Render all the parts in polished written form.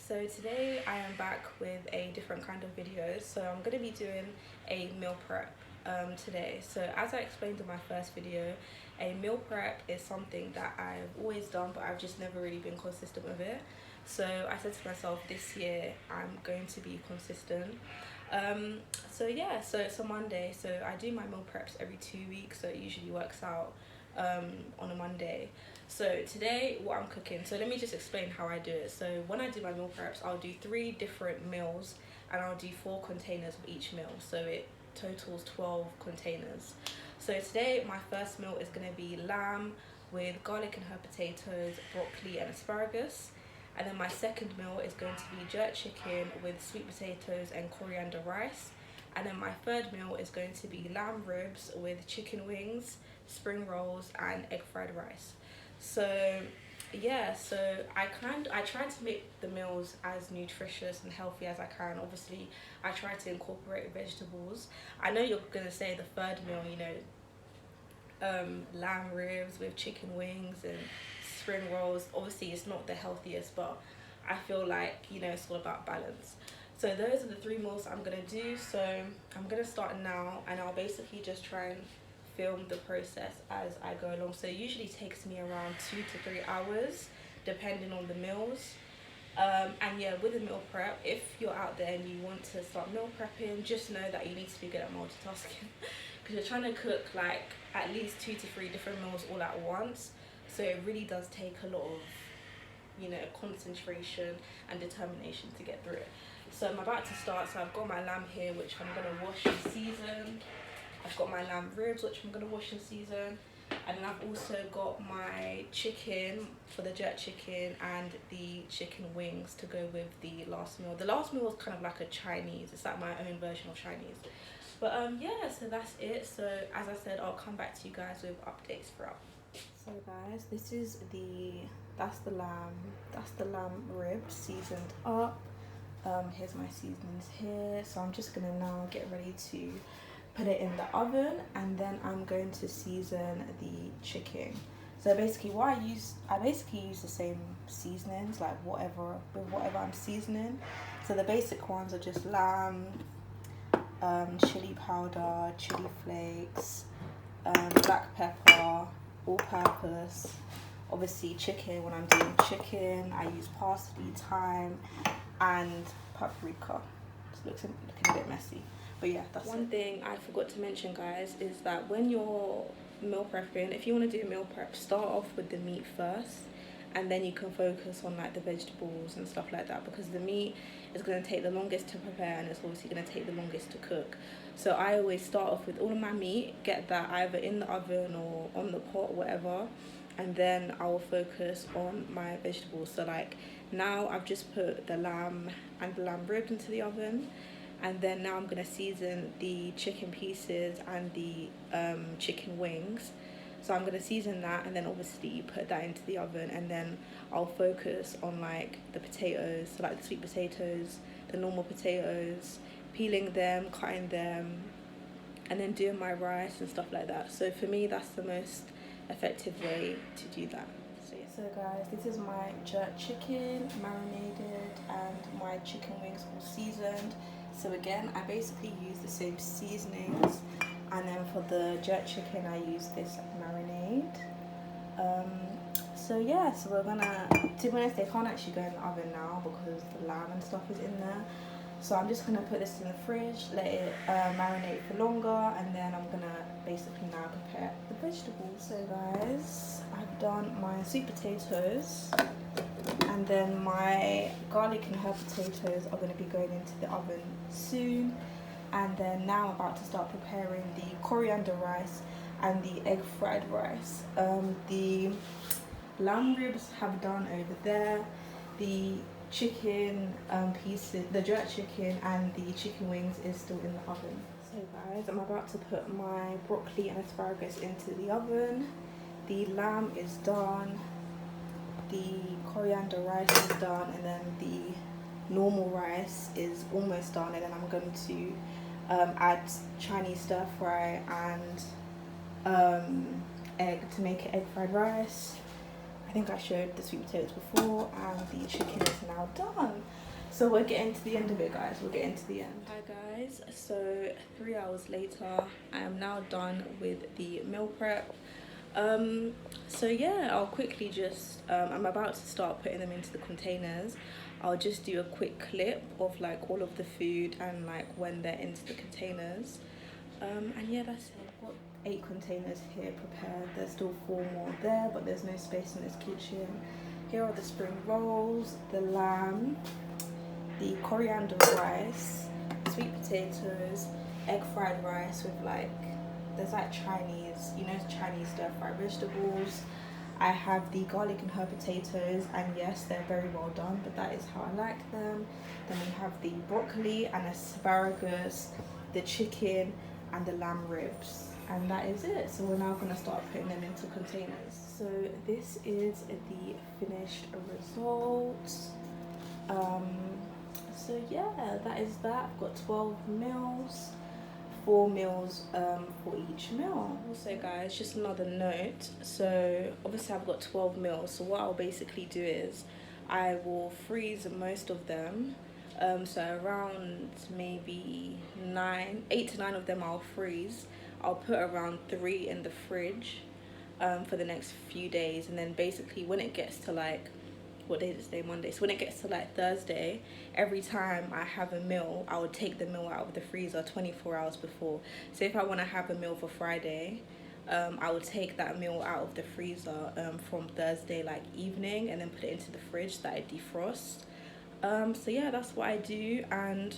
So today I am back with a different kind of video. So I'm going to be doing a meal prep today. So as I explained in my first video, a meal prep is something that I've always done, but I've just never really been consistent with it. So I said to myself, this year I'm going to be consistent. So it's a Monday. So I do my meal preps every 2 weeks. So it usually works out on a Monday. So today what I'm cooking, so let me just explain how I do it. So when I do my meal preps, I'll do 3 different meals and I'll do 4 containers of each meal, so it totals 12 containers. So today my first meal is going to be lamb with garlic and herb potatoes, broccoli and asparagus. And then my second meal is going to be jerk chicken with sweet potatoes and coriander rice. And then my third meal is going to be lamb ribs with chicken wings, spring rolls and egg fried rice. So yeah, so I try to make the meals as nutritious and healthy as I can. Obviously I try to incorporate vegetables. I know you're gonna say the third meal, lamb ribs with chicken wings and spring rolls, obviously it's not the healthiest, but I feel like it's all about balance. So those are the 3 meals I'm gonna do. So I'm gonna start now and I'll basically just try and film the process as I go along. So it usually takes me around 2 to 3 hours depending on the meals. And yeah, with the meal prep, if you're out there and you want to start meal prepping, just know that you need to be good at multitasking because you're trying to cook like at least 2 to 3 different meals all at once. So it really does take a lot of concentration and determination to get through it. So I'm about to start. So I've got my lamb here, which I'm gonna wash and season. I've got my lamb ribs, which I'm gonna wash and season. And then I've also got my chicken for the jerk chicken and the chicken wings to go with the last meal. The last meal was kind of like a Chinese. It's like my own version of Chinese. But yeah, so that's it. So as I said, I'll come back to you guys with updates throughout. So guys, that's the lamb rib seasoned up. Here's my seasonings here. So I'm just gonna now get ready to put it in the oven and then I'm going to season the chicken. So basically I basically use the same seasonings, like whatever I'm seasoning. So the basic ones are just lamb, chili powder, chili flakes, black pepper, all-purpose. Obviously chicken, when I'm doing chicken I use parsley, thyme and paprika. It's looking a bit messy, but yeah, that's one thing I forgot to mention, guys, is that when you're meal prepping, if you want to do meal prep, start off with the meat first and then you can focus on like the vegetables and stuff like that, because the meat is going to take the longest to prepare and it's obviously going to take the longest to cook. So I always start off with all of my meat, get that either in the oven or on the pot, whatever, and then I will focus on my vegetables. So like now I've just put the lamb and the lamb ribs into the oven, and then now I'm going to season the chicken pieces and the chicken wings. So I'm going to season that and then obviously put that into the oven, and then I'll focus on like the potatoes, so like the sweet potatoes, the normal potatoes, peeling them, cutting them, and then doing my rice and stuff like that. So for me that's the most effective way to do that. So guys, this is my jerk chicken marinated and my chicken wings all seasoned. So again, I basically use the same seasonings, and then for the jerk chicken I use this marinade. So yeah, so we're gonna, to be honest, they can't actually go in the oven now because the lamb and stuff is in there. So I'm just gonna put this in the fridge, let it marinate for longer, and then I'm gonna basically now prepare the vegetables. So guys, I've done my sweet potatoes, and then my garlic and herb potatoes are gonna be going into the oven soon. And then now I'm about to start preparing the coriander rice and the egg fried rice. The lamb ribs have done over there. The chicken pieces, the jerk chicken and the chicken wings is still in the oven. So guys, I'm about to put my broccoli and asparagus into the oven. The lamb is done, the coriander rice is done, and then the normal rice is almost done, and then I'm going to add Chinese stir fry and egg to make it egg fried rice. I think I showed the sweet potatoes before, and the chicken is now done. So we're getting to the end of it, guys. We're getting to the end. Hi guys, so 3 hours later, I am now done with the meal prep. So yeah, I'll quickly just I'm about to start putting them into the containers. I'll just do a quick clip of like all of the food and like when they're into the containers. And yeah, that's it. I've got 8 containers here prepared. There's still 4 more there, but there's no space in this kitchen. Here are the spring rolls, the lamb, the coriander rice, sweet potatoes, egg fried rice with like, there's like Chinese, you know, Chinese stir fried vegetables. I have the garlic and herb potatoes, and yes, they're very well done, but that is how I like them. Then we have the broccoli and asparagus, the chicken and the lamb ribs, and that is it. So we're now going to start putting them into containers. So this is the finished result. So yeah, that is that. I've got 12 meals, 4 meals for each meal. Also guys, just another note, so obviously I've got 12 meals, so what I'll basically do is I will freeze most of them. So around maybe 8 to 9 of them I'll freeze. I'll put around 3 in the fridge for the next few days, and then basically when it gets to like, what day is today? Monday. So when it gets to like Thursday, every time I have a meal, I would take the meal out of the freezer 24 hours before. So if I want to have a meal for Friday, I would take that meal out of the freezer from Thursday like evening, and then put it into the fridge so that it defrosts. So yeah, that's what I do, and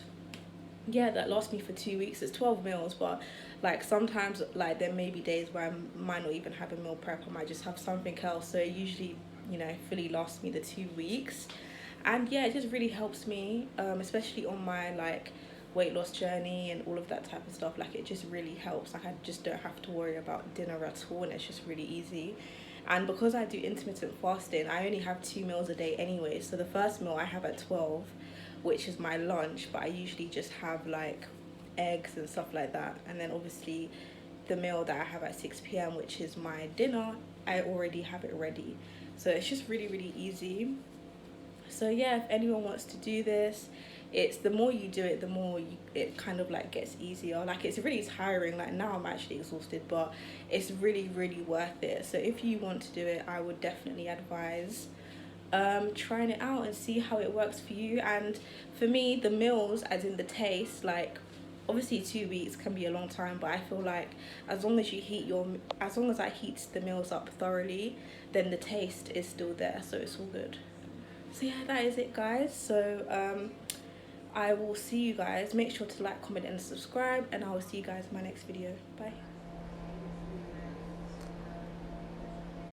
yeah, that lasts me for 2 weeks. It's 12 meals, but like sometimes like there may be days where I might not even have a meal prep, I might just have something else, so it usually, you know, fully lasts me the 2 weeks. And yeah, it just really helps me, especially on my like weight loss journey and all of that type of stuff. Like it just really helps. Like I just don't have to worry about dinner at all, and it's just really easy. And because I do intermittent fasting, I only have 2 meals a day anyway. So the first meal I have at 12, which is my lunch, but I usually just have like eggs and stuff like that. And then obviously the meal that I have at 6 p.m, which is my dinner, I already have it ready. So it's just really, really easy. So yeah, if anyone wants to do this, it's the more you do it, the more it kind of like gets easier. Like it's really tiring. Like now I'm actually exhausted, but it's really, really worth it. So if you want to do it, I would definitely advise trying it out and see how it works for you. And for me, the meals, as in the taste, like obviously 2 weeks can be a long time, but I feel like as long as I heat the meals up thoroughly, then the taste is still there, so it's all good. So yeah, that is it guys. So I will see you guys. Make sure to like, comment and subscribe, and I will see you guys in my next video. Bye.